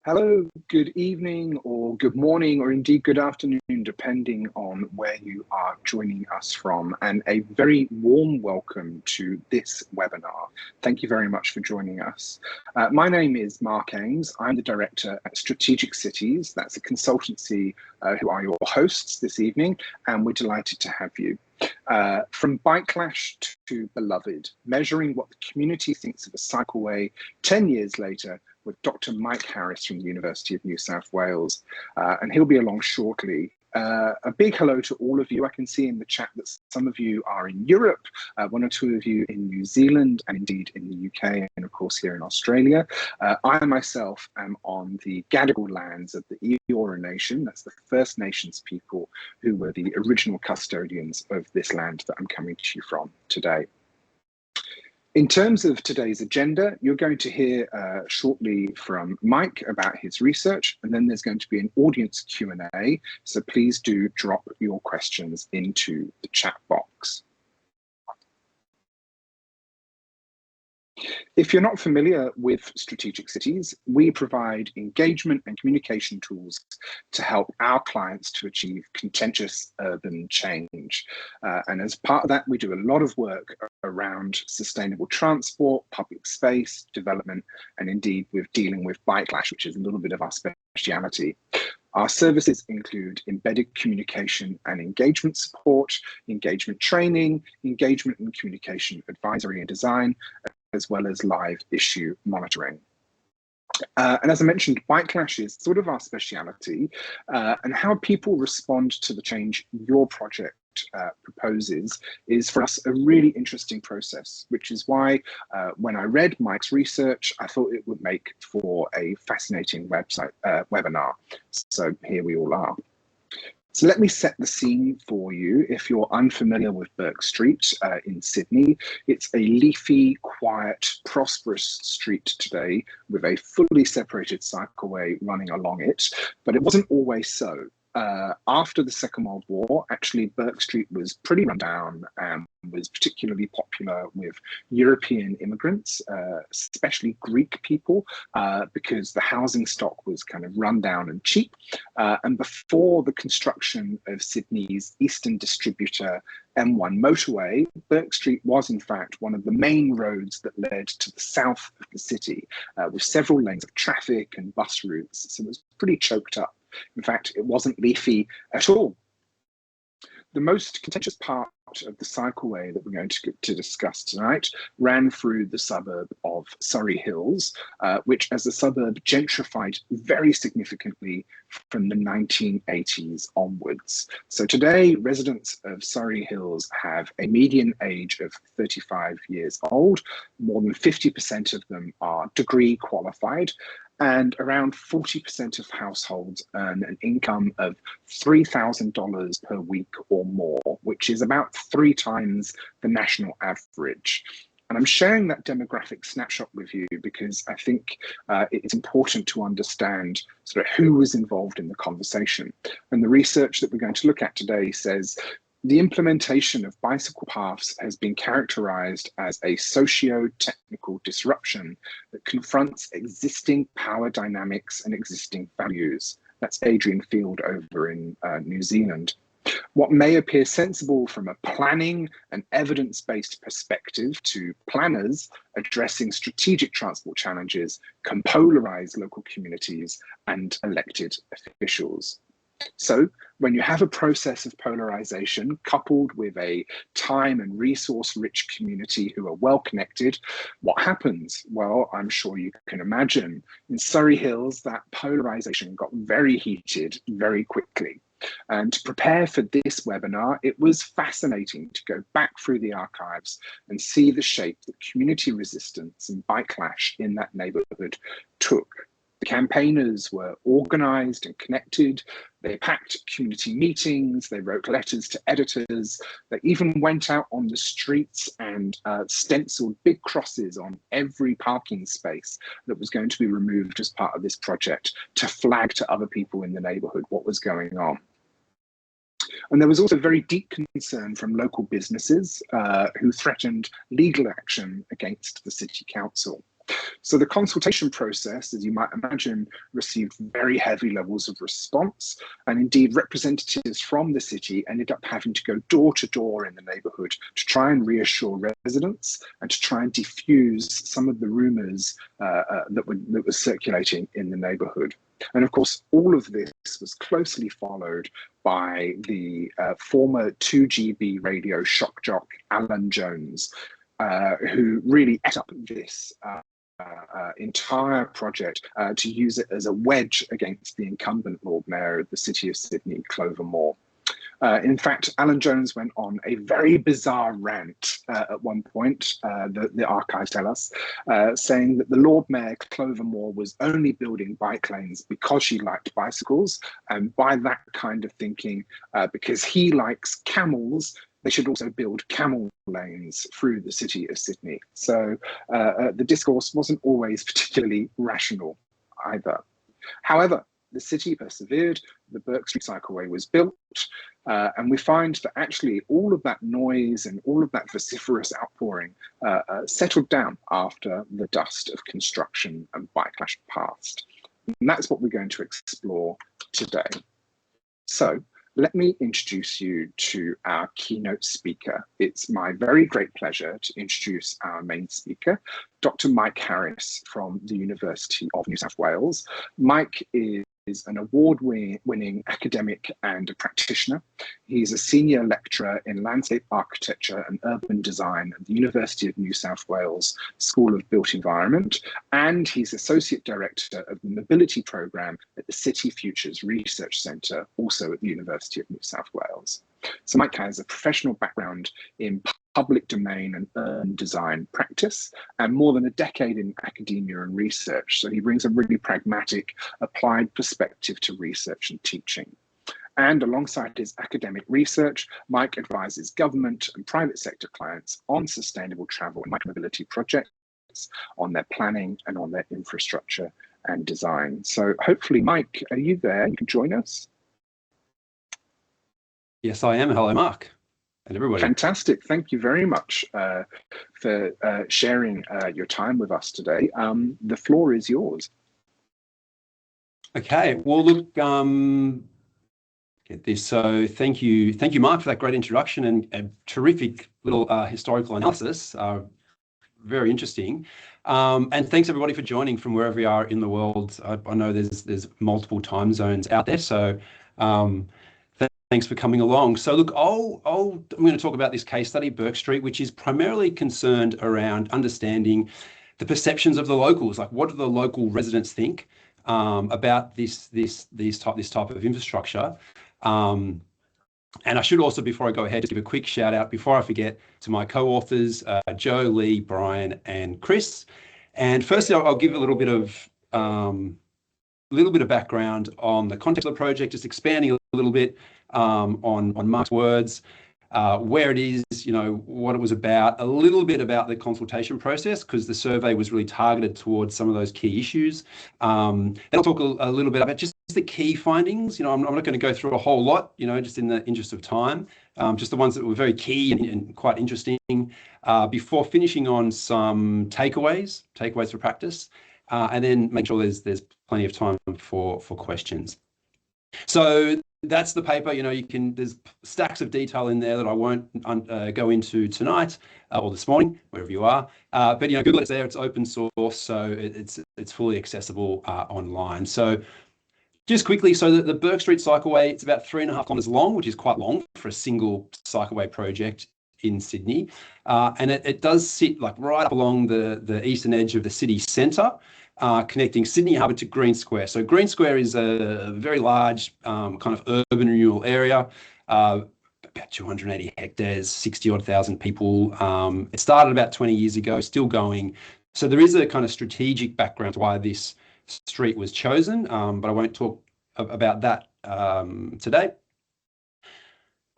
Hello, good evening, or good morning, or indeed good afternoon, depending on where you are joining us from, and a very warm welcome to this webinar. Thank you very much for joining us. My name is Mark Ames. I'm the director at Strategic Cities. That's a consultancy who are your hosts this evening, and we're delighted to have you. From bikelash to beloved, measuring what the community thinks of a cycleway 10 years later, with Dr. Mike Harris from the University of New South Wales, and he'll be along shortly. A big hello to all of you. I can see in the chat that some of you are in Europe, one or two of you in New Zealand, and indeed in the UK, and of course here in Australia. I myself am on the Gadigal lands of the Eora Nation. That's the First Nations people who were the original custodians of this land that I'm coming to you from today. In terms of today's agenda, you're going to hear shortly from Mike about his research, and then there's going to be an audience Q&A, so please do drop your questions into the chat box. If you're not familiar with Strategic Cities, we provide engagement and communication tools to help our clients to achieve contentious urban change. And as part of that, we do a lot of work around sustainable transport, public space, development, and indeed with dealing with bikelash, which is a little bit of our speciality. Our services include embedded communication and engagement support, engagement training, engagement and communication advisory and design, as well as live issue monitoring. And as I mentioned, bikelash is sort of our speciality, and how people respond to the change your project proposes is for us a really interesting process, which is why when I read Mike's research, I thought it would make for a fascinating webinar. So here we all are. So let me set the scene for you. If you're unfamiliar with Burke Street in Sydney, it's a leafy, quiet, prosperous street today with a fully separated cycleway running along it, but it wasn't always so. After the Second World War, actually Burke Street was pretty run down and was particularly popular with European immigrants, especially Greek people, because the housing stock was kind of run down and cheap. And before the construction of Sydney's eastern distributor M1 motorway, Burke Street was in fact one of the main roads that led to the south of the city, with several lanes of traffic and bus routes. So it was pretty choked up. In fact, it wasn't leafy at all. The most contentious part of the cycleway that we're going to discuss tonight ran through the suburb of Surrey Hills, which as a suburb gentrified very significantly from the 1980s onwards. So today, residents of Surrey Hills have a median age of 35 years old. More than 50% of them are degree qualified, and around 40% of households earn an income of $3,000 per week or more, which is about 3 times the national average. And I'm sharing that demographic snapshot with you because I think it's important to understand sort of who was involved in the conversation. And the research that we're going to look at today says the implementation of bicycle paths has been characterized as a socio-technical disruption that confronts existing power dynamics and existing values. That's Adrian Field over in New Zealand. What may appear sensible from a planning and evidence-based perspective to planners addressing strategic transport challenges can polarize local communities and elected officials. So when you have a process of polarization coupled with a time and resource rich community who are well connected, what happens? Well, I'm sure you can imagine. In Surrey Hills, that polarization got very heated very quickly. And to prepare for this webinar, it was fascinating to go back through the archives and see the shape that community resistance and bikelash in that neighborhood took. The campaigners were organized and connected. They packed community meetings, they wrote letters to editors, they even went out on the streets and stenciled big crosses on every parking space that was going to be removed as part of this project to flag to other people in the neighborhood what was going on. And there was also very deep concern from local businesses who threatened legal action against the city council. So the consultation process, as you might imagine, received very heavy levels of response, and indeed representatives from the city ended up having to go door to door in the neighbourhood to try and reassure residents and to try and diffuse some of the rumours that were circulating in the neighbourhood. And of course, all of this was closely followed by the former 2GB radio shock jock, Alan Jones, who really ate up this entire project to use it as a wedge against the incumbent Lord Mayor of the City of Sydney, Clover Moore. In fact, Alan Jones went on a very bizarre rant at one point, the archives tell us, saying that the Lord Mayor, Clover Moore, was only building bike lanes because she liked bicycles, and by that kind of thinking, because he likes camels, they should also build camel lanes through the City of Sydney. So the discourse wasn't always particularly rational either. However, the city persevered, the Burke Street Cycleway was built, and we find that actually all of that noise and all of that vociferous outpouring settled down after the dust of construction and bikelash passed. And that's what we're going to explore today. So let me introduce you to our keynote speaker. It's my very great pleasure to introduce our main speaker, Dr. Mike Harris from the University of New South Wales. Mike is an award-winning academic and a practitioner. He's a senior lecturer in landscape architecture and urban design at the University of New South Wales School of Built Environment, and he's associate director of the mobility program at the City Futures Research Centre, also at the University of New South Wales. So Mike has a professional background in public domain and urban design practice, and more than a decade in academia and research. So he brings a really pragmatic, applied perspective to research and teaching. And alongside his academic research, Mike advises government and private sector clients on sustainable travel and micromobility projects, on their planning and on their infrastructure and design. So hopefully, Mike, are you there? You can join us. Yes, I am. Hello, Mark. And everybody. Fantastic. Thank you very much for sharing your time with us today. The floor is yours. Okay. Well, look, get this. So thank you, Mark, for that great introduction and a terrific little historical analysis. Very interesting. And thanks everybody for joining from wherever you are in the world. I know there's multiple time zones out there. So thanks for coming along. So look, I'm going to talk about this case study, Burke Street, which is primarily concerned around understanding the perceptions of the locals. Like, what do the local residents think about this type of infrastructure? And I should also, before I go ahead, just give a quick shout out before I forget to my co-authors, Joe, Lee, Brian, and Chris. And firstly, I'll give a little bit of background on the context of the project, just expanding a little bit on Mark's words, where it is, what it was about, a little bit about the consultation process, because the survey was really targeted towards some of those key issues. Then I'll talk a little bit about just the key findings. I'm not going to go through a whole lot, just in the interest of time, just the ones that were very key and quite interesting, before finishing on some takeaways for practice, and then make sure there's plenty of time for questions. So that's the paper. There's stacks of detail in there that I won't go into tonight or this morning, wherever you are. But Google it's there. It's open source, so it's fully accessible online. So just quickly, so the Burke Street Cycleway, it's about 3.5 kilometres long, which is quite long for a single cycleway project in Sydney, and it does sit like right up along the eastern edge of the city centre. Connecting Sydney Harbour to Green Square. So Green Square is a very large kind of urban renewal area, about 280 hectares, 60-odd thousand people. It started about 20 years ago, still going. So there is a kind of strategic background to why this street was chosen, but I won't talk about that today.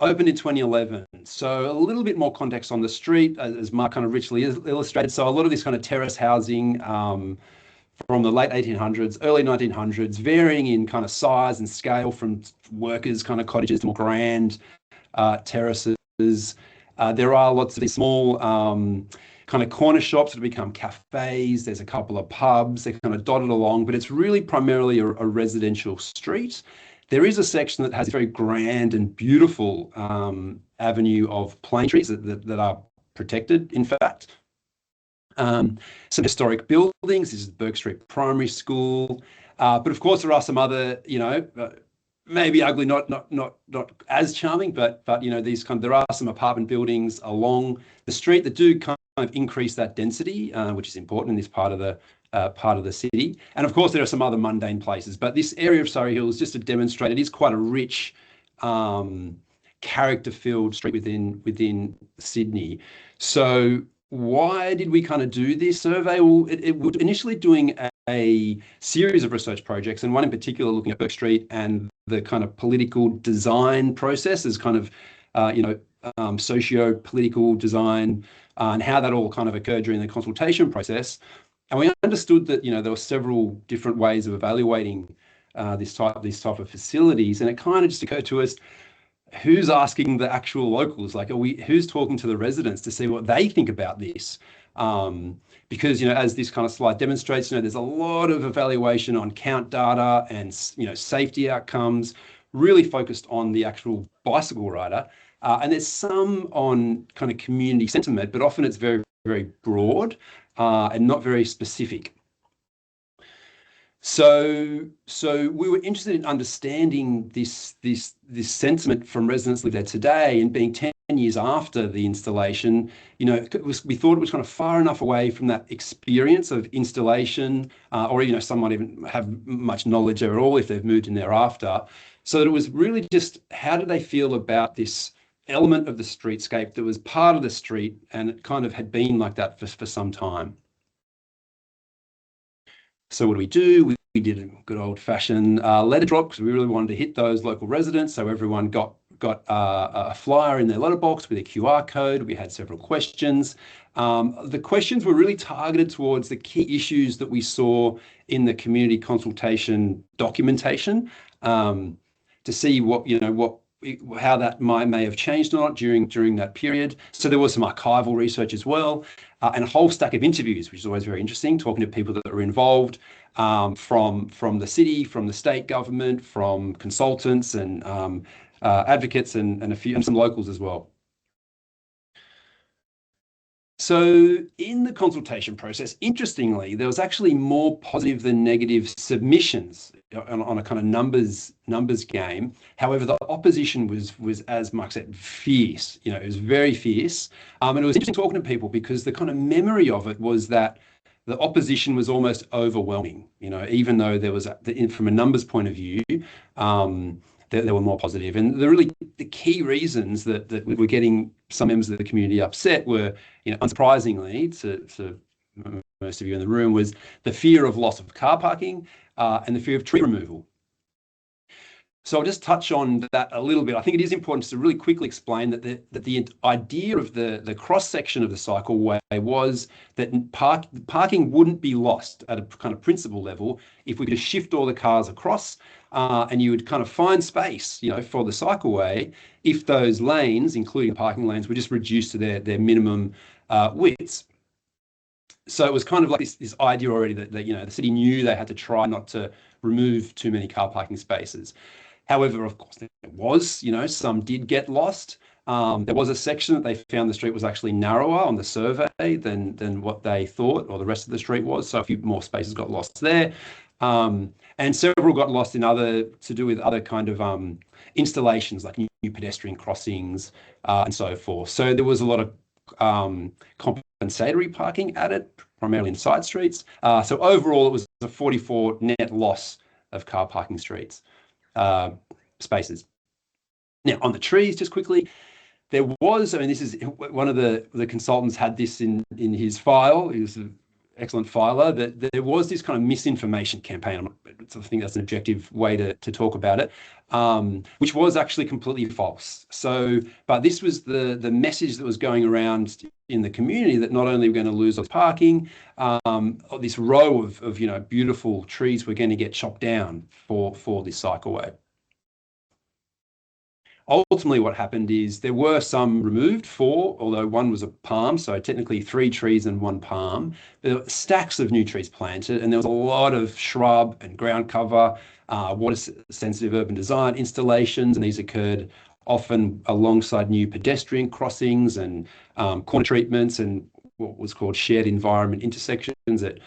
Opened in 2011. So a little bit more context on the street, as Mark kind of richly illustrated. So a lot of this kind of terrace housing, from the late 1800s, early 1900s, varying in kind of size and scale from workers' kind of cottages to more grand terraces. There are lots of these small kind of corner shops that have become cafes. There's a couple of pubs. They're kind of dotted along, but it's really primarily a residential street. There is a section that has a very grand and beautiful avenue of plane trees that are protected, in fact. Some historic buildings. This is Burke Street Primary School. But of course, there are some other, maybe ugly, not as charming, but there are some apartment buildings along the street that do kind of increase that density, which is important in this part of the city. And of course, there are some other mundane places. But this area of Surrey Hills, just to demonstrate, it is quite a rich, character-filled street within Sydney. So why did we kind of do this survey? Well, it was initially doing a series of research projects, and one in particular looking at Burke Street and the kind of political design process as kind of, socio-political design and how that all kind of occurred during the consultation process. And we understood that, there were several different ways of evaluating this type of facilities. And it kind of just occurred to us, who's asking the actual locals? Like, who's talking to the residents to see what they think about this? Because, as this kind of slide demonstrates, there's a lot of evaluation on count data and, safety outcomes, really focused on the actual bicycle rider. And there's some on kind of community sentiment, but often it's very, very broad and not very specific. So we were interested in understanding this sentiment from residents who live there today, and being 10 years after the installation, we thought it was kind of far enough away from that experience of installation, or some might even have much knowledge there at all if they've moved in thereafter. So that it was really just, how do they feel about this element of the streetscape that was part of the street, and it kind of had been like that for some time. So what do? We did a good old-fashioned letter drop, because we really wanted to hit those local residents. So everyone got a flyer in their letterbox with a QR code. We had several questions. The questions were really targeted towards the key issues that we saw in the community consultation documentation, to see how that may have changed or not during that period. So there was some archival research as well, and a whole stack of interviews, which is always very interesting, talking to people that were involved, from the city, from the state government, from consultants and advocates, and some locals as well. So in the consultation process, interestingly, there was actually more positive than negative submissions on a kind of numbers game. However, the opposition was, as Mark said, fierce. It was very fierce. And it was interesting talking to people, because the kind of memory of it was that the opposition was almost overwhelming. Even though there was, from a numbers point of view, they were more positive. And the key reasons that we were getting some members of the community upset were, unsurprisingly to most of you in the room, was the fear of loss of car parking and the fear of tree removal. So I'll just touch on that a little bit. I think it is important just to really quickly explain that the idea of the cross section of the cycleway was that parking wouldn't be lost at a kind of principle level if we could shift all the cars across, and you would kind of find space, for the cycleway, if those lanes, including the parking lanes, were just reduced to their minimum widths. So it was kind of like this idea already that the city knew they had to try not to remove too many car parking spaces. However, of course, there was, some did get lost. There was a section that they found the street was actually narrower on the survey than what they thought, or the rest of the street was. So a few more spaces got lost there. And several got lost to do with other kind of installations, like new pedestrian crossings and so forth. So there was a lot of compensatory parking added, primarily in side streets. So overall, it was a 44 net loss of car parking spaces. Now, on the trees, just quickly, there was, this is one of the consultants had this in his file. He was an excellent filer, that there was this kind of misinformation campaign. I think that's an objective way to talk about it, which was actually completely false. But this was the message that was going around in the community, that not only we're going to lose on parking, this row of beautiful trees were going to get chopped down for this cycleway. ultimately what happened is there were some removed, 4, although one was a palm, so technically 3 trees and 1 palm. There were stacks of new trees planted, and there was a lot of shrub and ground cover, water-sensitive urban design installations, and these occurred often alongside new pedestrian crossings and corner treatments and what was called shared environment intersections at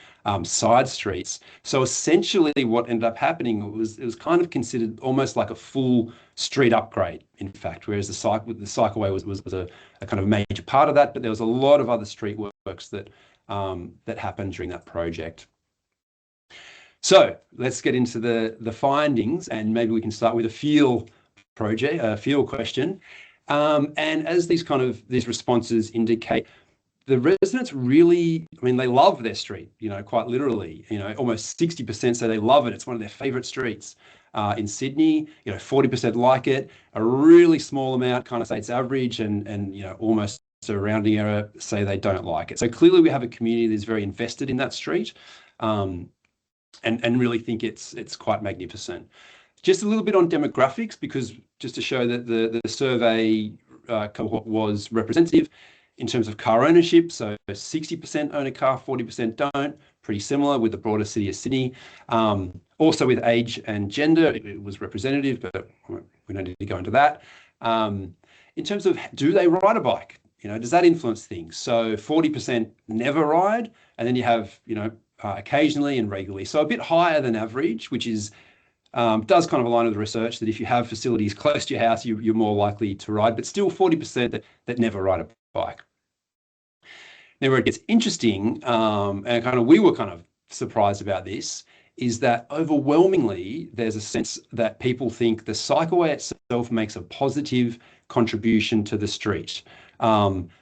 side streets. So essentially what ended up happening was it was kind of considered almost like a full street upgrade, in fact, whereas the cycleway was a kind of major part of that, but there was a lot of other street works that that happened during that project. So let's get into the findings, and maybe we can start with a feel question. And as these responses indicate, the residents really, I mean, they love their street, quite literally, almost 60% say they love it. It's one of their favorite streets. In Sydney, 40% like it. A really small amount kind of say it's average, and almost a rounding error say they don't like it. So clearly we have a community that's very invested in that street, and really think it's quite magnificent. Just a little bit on demographics, because just to show that the survey cohort was representative in terms of car ownership. So 60% own a car, 40% don't, pretty similar with the broader city of Sydney. Also with age and gender, it was representative, but we don't need to go into that. In terms of do they ride a bike? Does that influence things? So 40% never ride, and then you have, occasionally and regularly. So a bit higher than average, which is does kind of align with the research that if you have facilities close to your house, you're more likely to ride, but still 40% that never ride a bike. Now, where it gets interesting, and we were kind of surprised about this, is that overwhelmingly there's a sense that people think the cycleway itself makes a positive contribution to the street.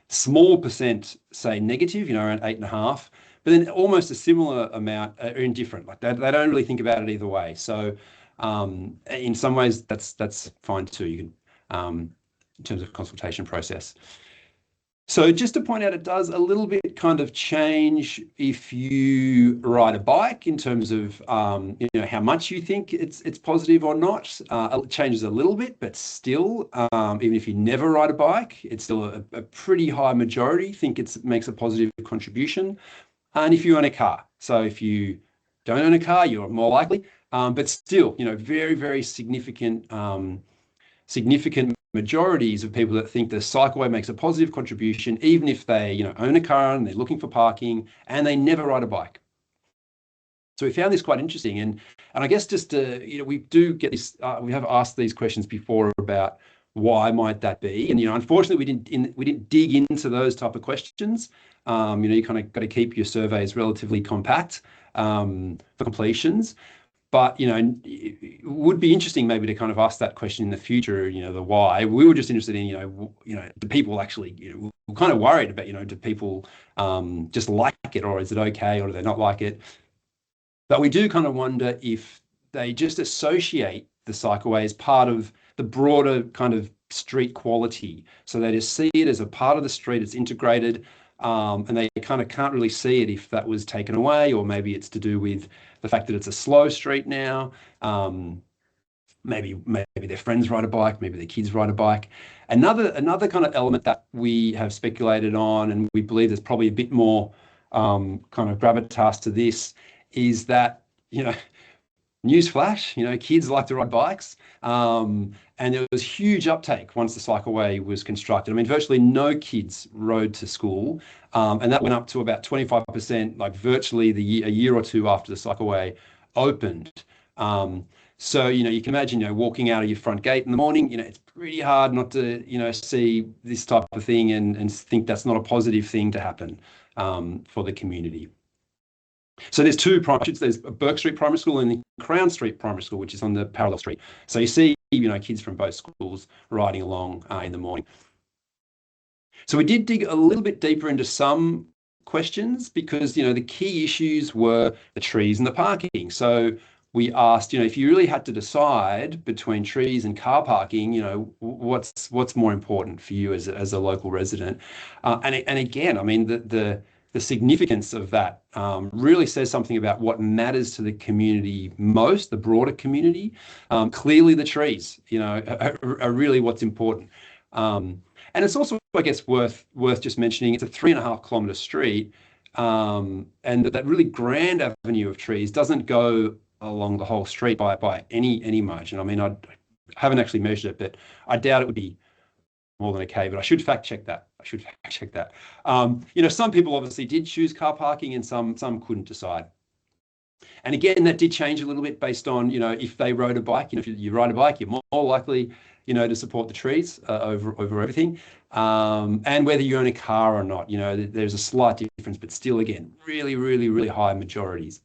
Small percent say negative, around 8.5%, but then almost a similar amount are indifferent. Like they don't really think about it either way. So in some ways that's fine too. You can in terms of consultation process. So just to point out, it does a little bit kind of change if you ride a bike in terms of how much you think it's positive or not. It changes a little bit, but still, even if you never ride a bike, it's still a pretty high majority think it makes a positive contribution. And if you own a car, so if you don't own a car, you're more likely, but still, very, very significant majorities of people that think the cycleway makes a positive contribution, even if they, own a car and they're looking for parking and they never ride a bike. So we found this quite interesting, and I guess just we do get this. We have asked these questions before about why might that be, and unfortunately we didn't dig into those type of questions. You kind of got to keep your surveys relatively compact for completions. But, it would be interesting maybe to kind of ask that question in the future, the why. We were just interested in, do people actually, we're kind of worried about, do people just like it, or is it okay, or do they not like it? But we do kind of wonder if they just associate the cycleway as part of the broader kind of street quality. So they just see it as a part of the street, it's integrated, and they kind of can't really see it if that was taken away, or maybe it's to do with the fact that it's a slow street now. Maybe their friends ride a bike, maybe their kids ride a bike. Another kind of element that we have speculated on, and we believe there's probably a bit more kind of gravitas to this, is that, newsflash, kids like to ride bikes. And there was huge uptake once the cycleway was constructed. I mean, virtually no kids rode to school. And that went up to about 25%, like virtually a year or two after the cycleway opened. So, you can imagine, walking out of your front gate in the morning, it's pretty hard not to, see this type of thing and think that's not a positive thing to happen for the community. So there's two primary schools. There's Burke Street Primary School and the Crown Street Primary School, which is on the parallel street. So you see, kids from both schools riding along in the morning. So we did dig a little bit deeper into some questions because, the key issues were the trees and the parking. So we asked, if you really had to decide between trees and car parking, what's more important for you as a local resident? And again, I mean, the the significance of that really says something about what matters to the community most, the broader community. Clearly, the trees, are really what's important. And it's also, I guess, worth just mentioning, it's a 3.5 kilometre street, and that really grand avenue of trees doesn't go along the whole street by any margin. I mean, I haven't actually measured it, but I doubt it would be more than a K, but I should fact check that. Some people obviously did choose car parking and some couldn't decide. And again, that did change a little bit based on, if they rode a bike. If you ride a bike, you're more likely, to support the trees over everything. And whether you own a car or not, there's a slight difference, but still, again, really, really, really high majorities.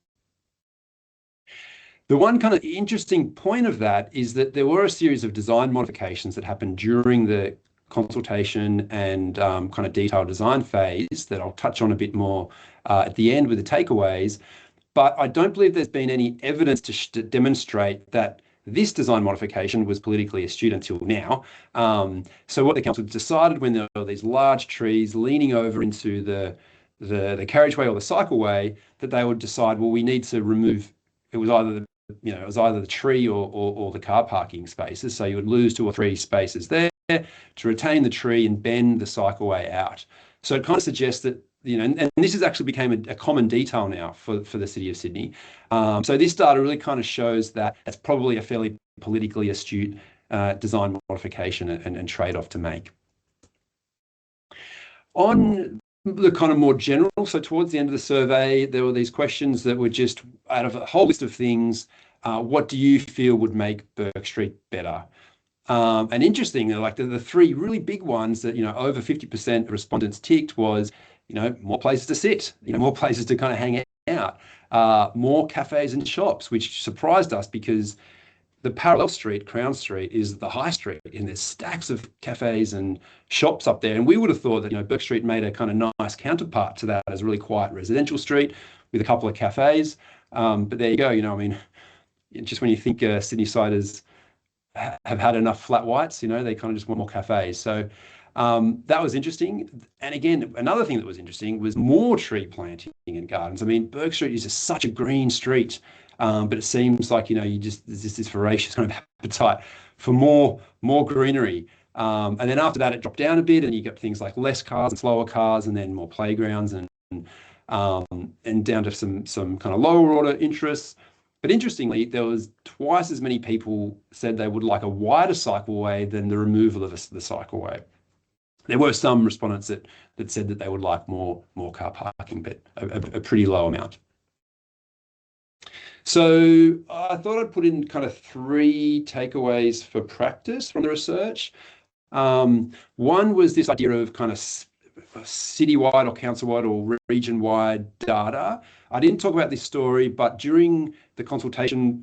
The one kind of interesting point of that is that there were a series of design modifications that happened during the consultation and kind of detailed design phase that I'll touch on a bit more at the end with the takeaways. But I don't believe there's been any evidence to demonstrate that this design modification was politically astute until now. So what the council decided when there were these large trees leaning over into the carriageway or the cycleway, that they would decide, well, we need to remove, it was either the tree or the car parking spaces. So you would lose 2 or 3 spaces there to retain the tree and bend the cycleway out. So it kind of suggests that, and this has actually become a common detail now for the City of Sydney. So this data really kind of shows that that's probably a fairly politically astute design modification and trade-off to make. On the kind of more general, so towards the end of the survey, there were these questions that were just out of a whole list of things. What do you feel would make Bourke Street better? And interesting, like the 3 really big ones that, over 50% of respondents ticked was, more places to sit, more places to kind of hang out, more cafes and shops, which surprised us because the parallel street, Crown Street, is the high street, and there's stacks of cafes and shops up there. And we would have thought that, Bourke Street made a kind of nice counterpart to that as a really quiet residential street with a couple of cafes. But there you go, just when you think Sydney-siders have had enough flat whites, they kind of just want more cafes. So that was interesting. And again, another thing that was interesting was more tree planting and gardens. I mean, Bourke Street is just such a green street, but it seems like, there's just this voracious kind of appetite for more greenery. And then after that, it dropped down a bit, and you got things like less cars and slower cars, and then more playgrounds and down to some kind of lower order interests. But interestingly, there was twice as many people said they would like a wider cycleway than the removal of the cycleway. There were some respondents that said that they would like more car parking, but a pretty low amount. So I thought I'd put in kind of 3 takeaways for practice from the research. One was this idea of kind of citywide or council-wide or region-wide data. I didn't talk about this story, but during the consultation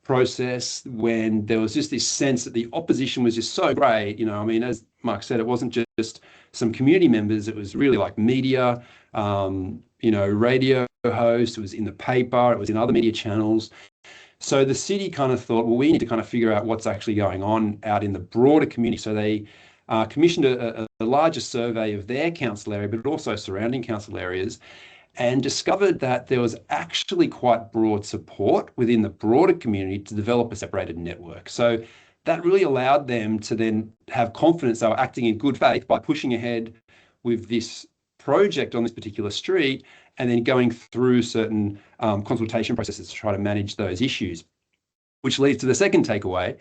process, when there was just this sense that the opposition was just so great, as Mark said, it wasn't just some community members, it was really like media, radio hosts, it was in the paper, it was in other media channels. So the city kind of thought, well, we need to kind of figure out what's actually going on out in the broader community. So they commissioned a larger survey of their council area, but also surrounding council areas, and discovered that there was actually quite broad support within the broader community to develop a separated network. So that really allowed them to then have confidence they were acting in good faith by pushing ahead with this project on this particular street and then going through certain consultation processes to try to manage those issues, which leads to the second takeaway,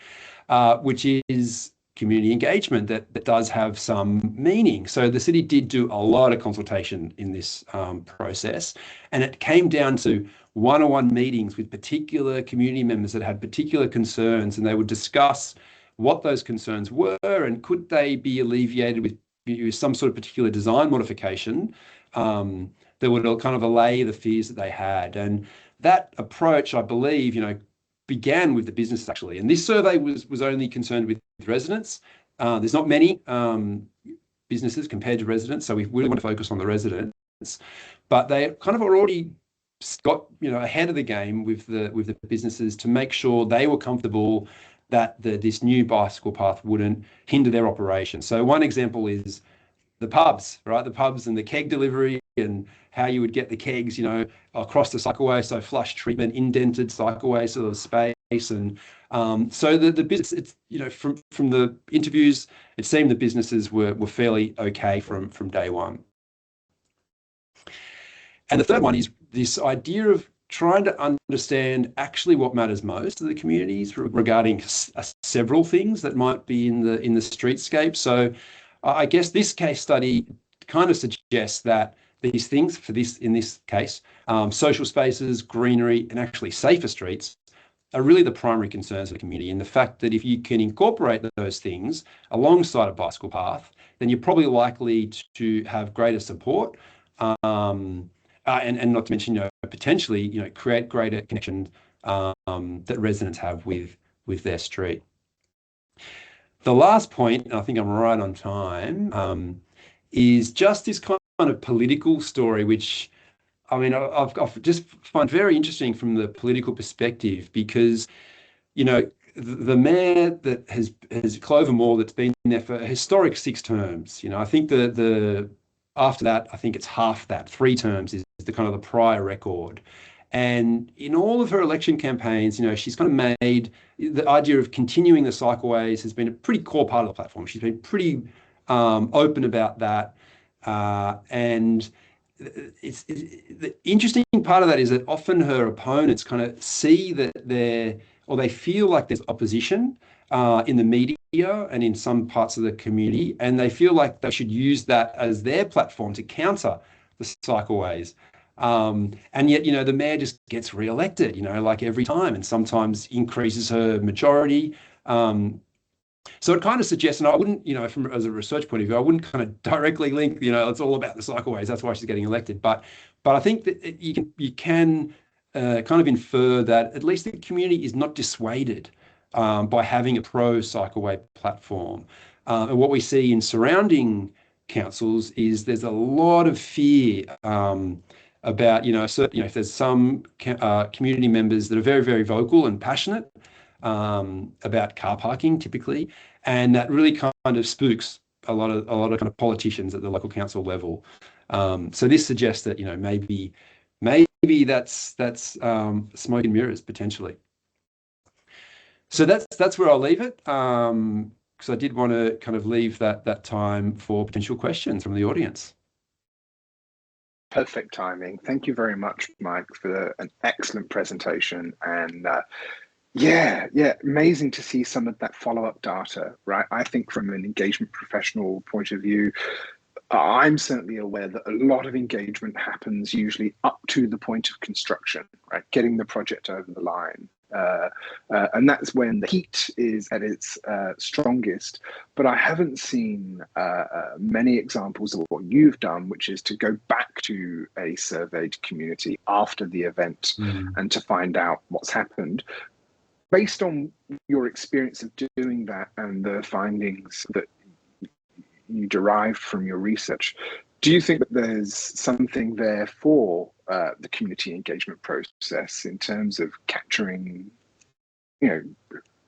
which is community engagement that does have some meaning. So the city did do a lot of consultation in this process, and it came down to one-on-one meetings with particular community members that had particular concerns, and they would discuss what those concerns were and could they be alleviated with some sort of particular design modification that would kind of allay the fears that they had. And that approach, I believe, began with the business actually. And this survey was only concerned with residents. There's not many businesses compared to residents, so we really want to focus on the residents. But they kind of already got ahead of the game with the businesses to make sure they were comfortable that this new bicycle path wouldn't hinder their operation. So one example is the pubs, right? The pubs and the keg delivery and how you would get the kegs, across the cycleway, so flush treatment, indented cycleway sort of space. And so the business, it's, from the interviews, it seemed the businesses were fairly okay from day one. And the third one is this idea of trying to understand actually what matters most to the communities regarding several things that might be in the streetscape. So I guess this case study kind of suggests that these things, in this case, social spaces, greenery, and actually safer streets are really the primary concerns of the community. And the fact that if you can incorporate those things alongside a bicycle path, then you're probably likely to have greater support. And not to mention, potentially, create greater connections that residents have with their street. The last point, and I think I'm right on time, is just this kind of political story, which, I mean, I've just find very interesting from the political perspective, because, the mayor that has Clover Moore, that's been there for a historic 6 terms. I think after that, I think it's half that, 3 terms is the kind of the prior record. And in all of her election campaigns, she's kind of made the idea of continuing the cycleways has been a pretty core part of the platform. She's been pretty open about that. And the interesting part of that is that often her opponents kind of see that they feel like there's opposition in the media and in some parts of the community, and they feel like they should use that as their platform to counter the cycleways. And yet, the mayor just gets re-elected, like every time, and sometimes increases her majority. So it kind of suggests, and I wouldn't, as a research point of view, I wouldn't kind of directly link, it's all about the cycleways, that's why she's getting elected. But I think that you can kind of infer that at least the community is not dissuaded by having a pro-cycleway platform. And what we see in surrounding councils is there's a lot of fear about, if there's some community members that are very, very vocal and passionate about car parking typically, and that really kind of spooks a lot of kind of politicians at the local council level. So this suggests that, maybe that's smoke and mirrors potentially. So that's where I'll leave it, because I did want to kind of leave that time for potential questions from the audience. Perfect timing. Thank you very much, Mike, for an excellent presentation. And yeah, amazing to see some of that follow-up data, right? I think from an engagement professional point of view, I'm certainly aware that a lot of engagement happens usually up to the point of construction, right? Getting the project over the line. And that's when the heat is at its strongest. But I haven't seen many examples of what you've done, which is to go back to a surveyed community after the event and to find out what's happened. Based on your experience of doing that and the findings that you derived from your research, do you think that there's something there for the community engagement process in terms of capturing,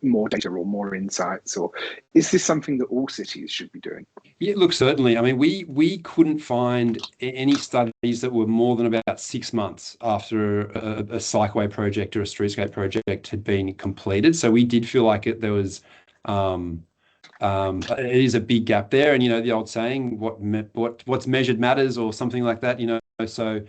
more data or more insights, or is this something that all cities should be doing? Yeah, look, certainly. I mean, we couldn't find any studies that were more than about 6 months after a cycleway project or a streetscape project had been completed. So we did feel like there was it is a big gap there, and the old saying, what's measured matters, or something like that. So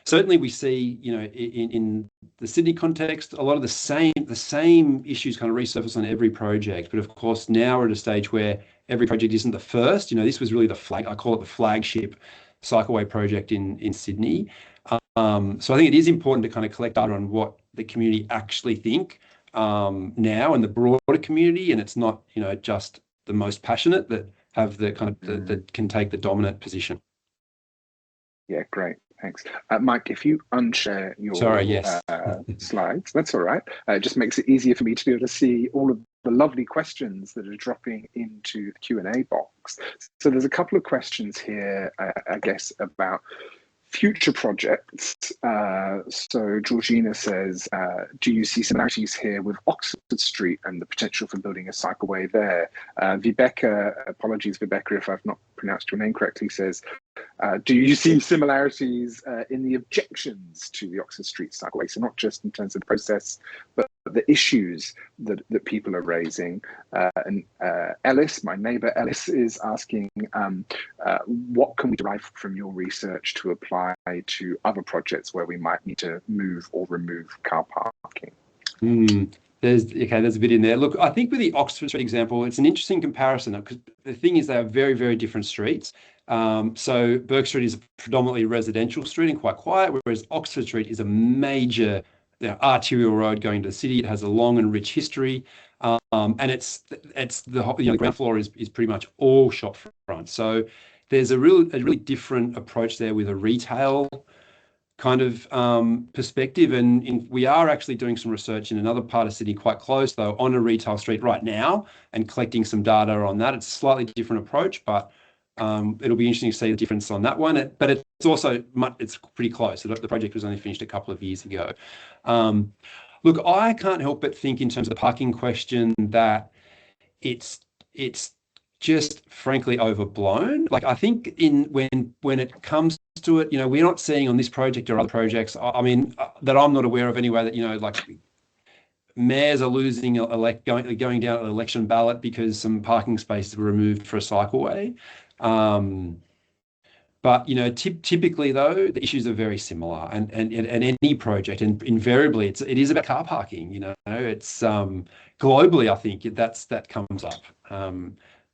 certainly we see, in the Sydney context, a lot of the same issues kind of resurface on every project. But of course, now we're at a stage where every project isn't the first. This was really I call it the flagship cycleway project in Sydney. So I think it is important to kind of collect data on what the community actually think now, and the broader community, and it's not just the most passionate that have the kind of that can take the dominant position. Yeah, great. Thanks. Mike, if you unshare your slides, that's all right. It just makes it easier for me to be able to see all of the lovely questions that are dropping into the Q&A box. So there's a couple of questions here, I guess, about future projects. So Georgina says, do you see similarities here with Oxford Street and the potential for building a cycleway there? Vibeka, apologies Vibeka if I've not pronounced your name correctly, says, Do you see similarities in the objections to the Oxford Street cycleway? So not just in terms of the process, but the issues that people are raising. And Ellis, my neighbour Ellis, is asking, what can we derive from your research to apply to other projects where we might need to move or remove car parking? There's a bit in there. Look, I think with the Oxford Street example, it's an interesting comparison because the thing is they are very, very different streets. So Burke Street is a predominantly residential street and quite quiet, whereas Oxford Street is a major arterial road going to the city. It has a long and rich history, and it's the ground floor is pretty much all shop front. So there's a really different approach there with a retail kind of perspective, and we are actually doing some research in another part of Sydney quite close though on a retail street right now and collecting some data on that. It's a slightly different approach, but it'll be interesting to see the difference on that one. But it's also it's pretty close. The project was only finished a couple of years ago. Look, I can't help but think in terms of the parking question that it's just frankly overblown. Like I think when it comes to it, we're not seeing on this project or other projects, I mean, that I'm not aware of anyway, that, like mayors are losing, going down an election ballot because some parking spaces were removed for a cycleway. But, typically though, the issues are very similar and any project, and invariably it is about car parking, it's globally, I think that comes up.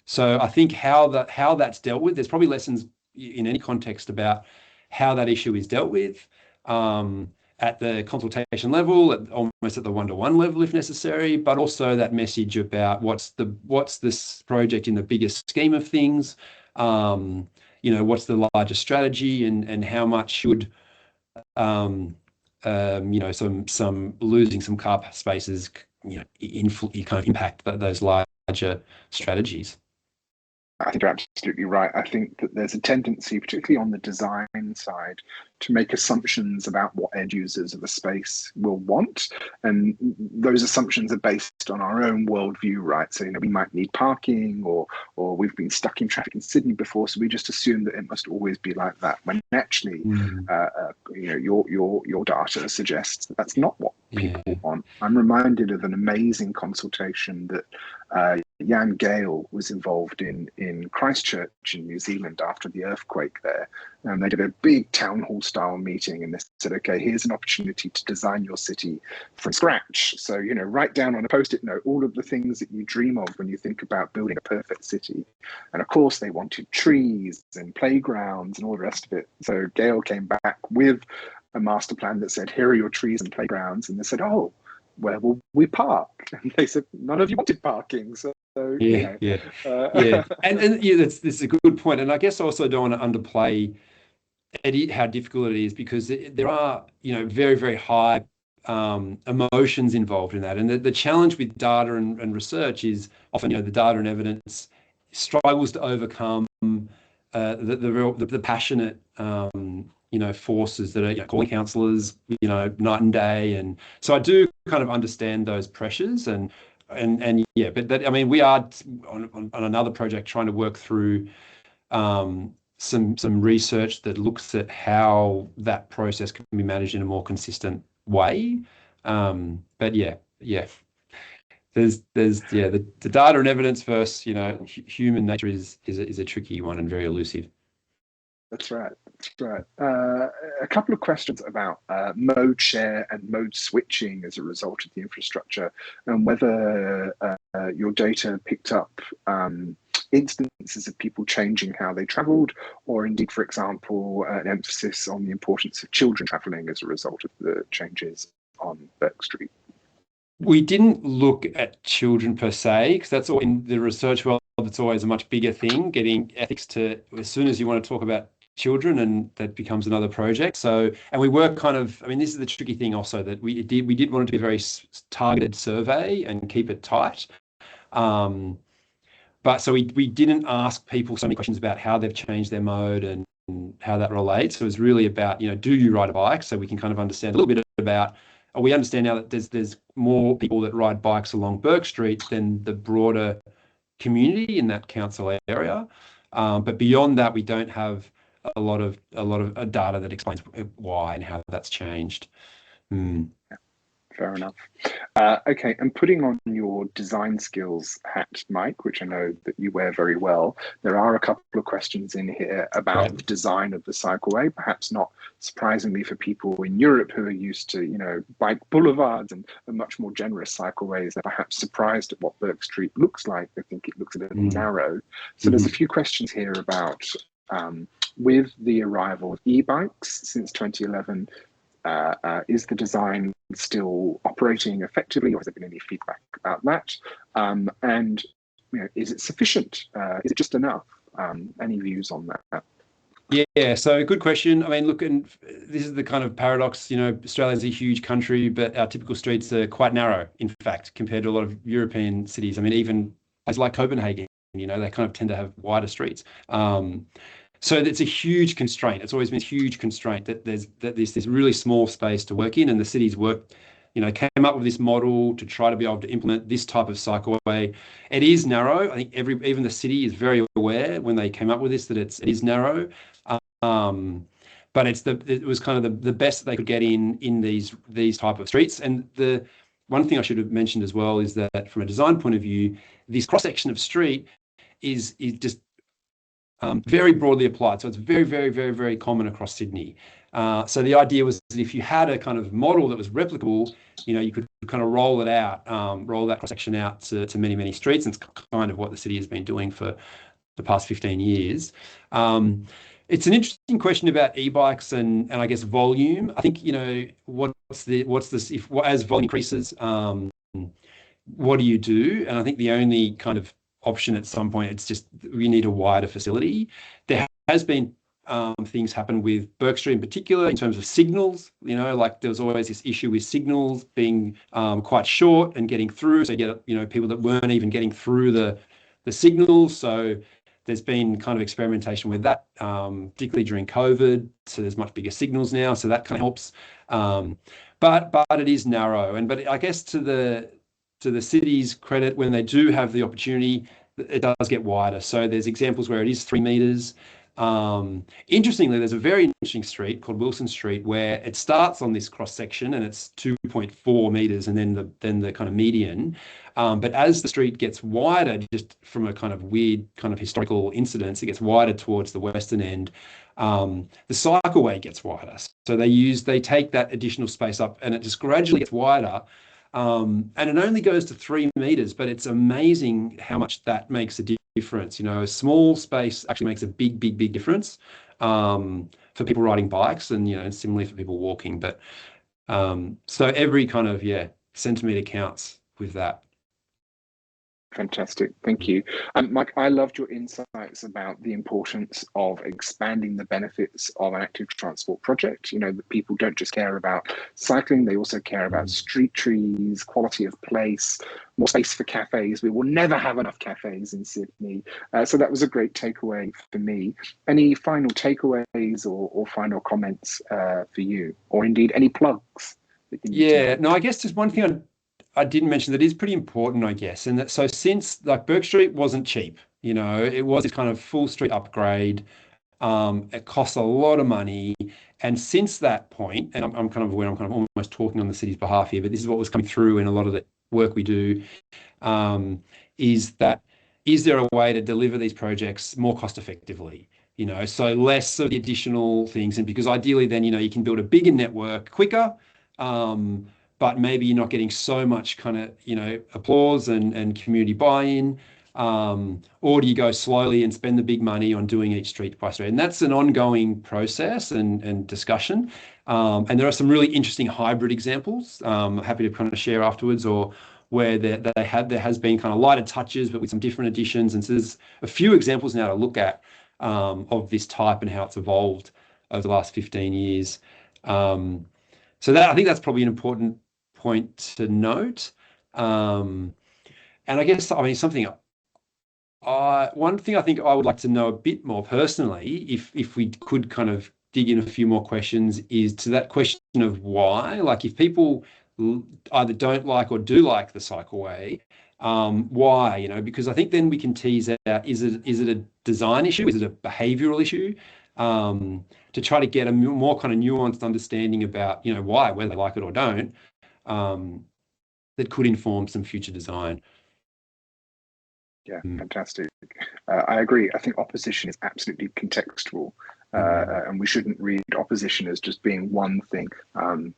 So I think how that's dealt with, there's probably lessons in any context about how that issue is dealt with at the consultation level, almost at the one-to-one level if necessary, but also that message about what's this project in the biggest scheme of things, what's the larger strategy, and how much should some losing some car spaces kind of impact those larger strategies. I think you're absolutely right. I think that there's a tendency, particularly on the design side, to make assumptions about what end users of a space will want. And those assumptions are based on our own worldview, right? So, we might need parking or we've been stuck in traffic in Sydney before, so we just assume that it must always be like that. When actually, your data suggests that that's not what people want. I'm reminded of an amazing consultation that Jan Gale was involved in Christchurch in New Zealand after the earthquake there. And they did a big town hall style meeting, and they said, okay, here's an opportunity to design your city from scratch. So, write down on a post-it note all of the things that you dream of when you think about building a perfect city. And of course, they wanted trees and playgrounds and all the rest of it. So Gale came back with a master plan that said, here are your trees and playgrounds. And they said, oh, where will we park? And they said, none of you wanted parking. So and that's a good point. And I guess I also don't want to underplay how difficult it is, because there are, very, very high emotions involved in that. And the challenge with data and research is often, the data and evidence struggles to overcome the passionate, forces that are calling councillors, night and day. And so I do kind of understand those pressures but we are on another project trying to work through some research that looks at how that process can be managed in a more consistent way. But there's the data and evidence versus human nature is a tricky one and very elusive. That's right. A couple of questions about mode share and mode switching as a result of the infrastructure, and whether your data picked up instances of people changing how they travelled, or indeed, for example, an emphasis on the importance of children travelling as a result of the changes on Burke Street. We didn't look at children per se, because that's all in the research world. It's always a much bigger thing, getting ethics to, as soon as you want to talk about children, and that becomes another project. So, and we were this is the tricky thing also, that we did want it to be a very targeted survey and keep it tight. But so we didn't ask people so many questions about how they've changed their mode and how that relates. So it was really about, do you ride a bike? So we can kind of understand a little bit about, we understand now that there's more people that ride bikes along Burke Street than the broader community in that council area. But beyond that, we don't have a lot of data that explains why and how that's changed. Mm. Fair enough. Okay, and putting on your design skills hat, Mike, which I know that you wear very well, there are a couple of questions in here about the design of the cycleway, perhaps not surprisingly for people in Europe who are used to, you know, bike boulevards and much more generous cycleways. They're perhaps surprised at what Burke Street looks like. They think it looks a little narrow. So there's a few questions here about, with the arrival of e-bikes since 2011, is the design still operating effectively, or has there been any feedback about that? And you know, is it sufficient? Is it just enough? Any views on that? Yeah, so good question. I mean, look, and this is the kind of paradox, you know, Australia's a huge country, but our typical streets are quite narrow, in fact, compared to a lot of European cities. I mean, even places like Copenhagen, you know, they kind of tend to have wider streets. So it's a huge constraint. It's always been a huge constraint that there's this really small space to work in, and the cities came up with this model to try to be able to implement this type of cycleway. It is narrow. I think even the city is very aware when they came up with this that it is narrow. But it was kind of the best that they could get in these type of streets. And the one thing I should have mentioned as well is that from a design point of view, this cross section of street is just very broadly applied. So it's very, very, very, very common across Sydney. So the idea was that if you had a kind of model that was replicable, you know, you could kind of roll it out, roll that cross section out to many, many streets. And it's kind of what the city has been doing for the past 15 years. It's an interesting question about e-bikes and I guess volume. I think, you know, as volume increases, what do you do? And I think the only kind of option at some point, it's just we need a wider facility. There has been things happen with Burke Street in particular in terms of signals, you know, like there was always this issue with signals being quite short and getting through. So you get, you know, people that weren't even getting through the signals. So there's been kind of experimentation with that, particularly during COVID. So there's much bigger signals now. So that kind of helps. But it is narrow. But I guess to the city's credit, when they do have the opportunity, it does get wider. So there's examples where it is 3 meters. Interestingly, there's a very interesting street called Wilson Street where it starts on this cross section and it's 2.4 meters and then the kind of median. But as the street gets wider, just from a kind of weird kind of historical incidence, it gets wider towards the western end. The cycleway gets wider. So they take that additional space up and it just gradually gets wider. And it only goes to 3 meters, but it's amazing how much that makes a difference. You know, a small space actually makes a big, big, big difference for people riding bikes and, you know, similarly for people walking. But so every kind of, centimeter counts with that. Fantastic, thank you. Mike, I loved your insights about the importance of expanding the benefits of an active transport project. You know, that people don't just care about cycling, they also care about street trees, quality of place, more space for cafes. We will never have enough cafes in Sydney. So that was a great takeaway for me. Any final takeaways or final comments for you, or indeed any plugs? No, I guess just one thing I didn't mention that is pretty important, I guess. And that, so since like Burke Street wasn't cheap, you know, it was this kind of full street upgrade. It costs a lot of money. And since that point, and I'm kind of almost talking on the city's behalf here, but this is what was coming through in a lot of the work we do, is there a way to deliver these projects more cost effectively? You know, so less of the additional things. And because ideally then, you know, you can build a bigger network quicker, but maybe you're not getting so much kind of, you know, applause and community buy-in, or do you go slowly and spend the big money on doing each street by street? And that's an ongoing process and discussion. And there are some really interesting hybrid examples. Happy to kind of share afterwards, or where there has been kind of lighter touches, but with some different additions. And so there's a few examples now to look at of this type and how it's evolved over the last 15 years. So I think that's probably an important point to note. And I guess, I mean, one thing I think I would like to know a bit more personally, if we could kind of dig in a few more questions, is to that question of why. Like if people either don't like or do like the cycleway, why, you know, because I think then we can tease out, is it a design issue? Is it a behavioral issue? to try to get a more kind of nuanced understanding about, you know, why, whether they like it or don't, that could inform some future design. Yeah, fantastic. I agree. I think opposition is absolutely contextual, and we shouldn't read opposition as just being one thing.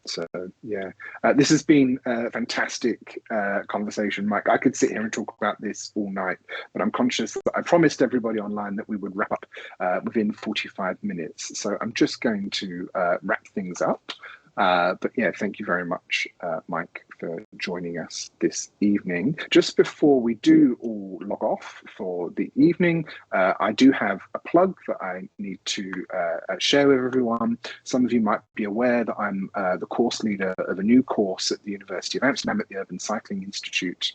So yeah, this has been a fantastic conversation, Mike. I could sit here and talk about this all night, but I'm conscious that I promised everybody online that we would wrap up within 45 minutes. So I'm just going to wrap things up. But yeah, thank you very much, Mike, for joining us this evening. Just before we do all log off for the evening, I do have a plug that I need to share with everyone. Some of you might be aware that I'm the course leader of a new course at the University of Amsterdam at the Urban Cycling Institute,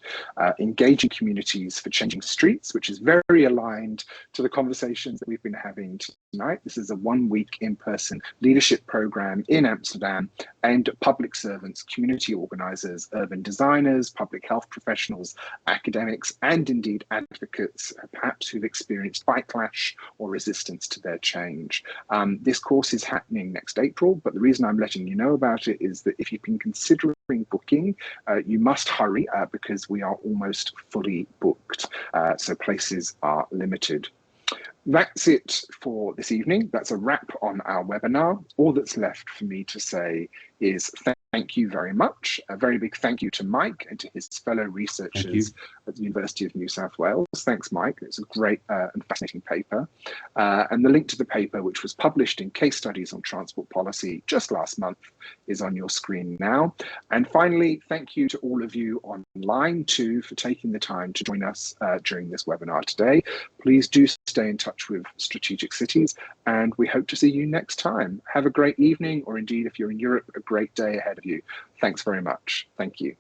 Engaging Communities for Changing Streets, which is very aligned to the conversations that we've been having tonight. This is a 1-week in-person leadership program in Amsterdam aimed at public servants, community organisers, urban designers, public health professionals, academics, and indeed advocates, perhaps who've experienced bikelash or resistance to their change. This course is happening next April, but the reason I'm letting you know about it is that if you've been considering booking, you must hurry because we are almost fully booked, so places are limited. That's it for this evening. That's a wrap on our webinar. All that's left for me to say is thank you very much. A very big thank you to Mike and to his fellow researchers at the University of New South Wales. Thanks, Mike. It's a great and fascinating paper. And the link to the paper, which was published in Case Studies on Transport Policy just last month, is on your screen now. And finally, thank you to all of you online too for taking the time to join us during this webinar today. Please do stay in touch with Strategic Cities, and we hope to see you next time. Have a great evening, or indeed, if you're in Europe, a great day ahead of you. Thanks very much. Thank you.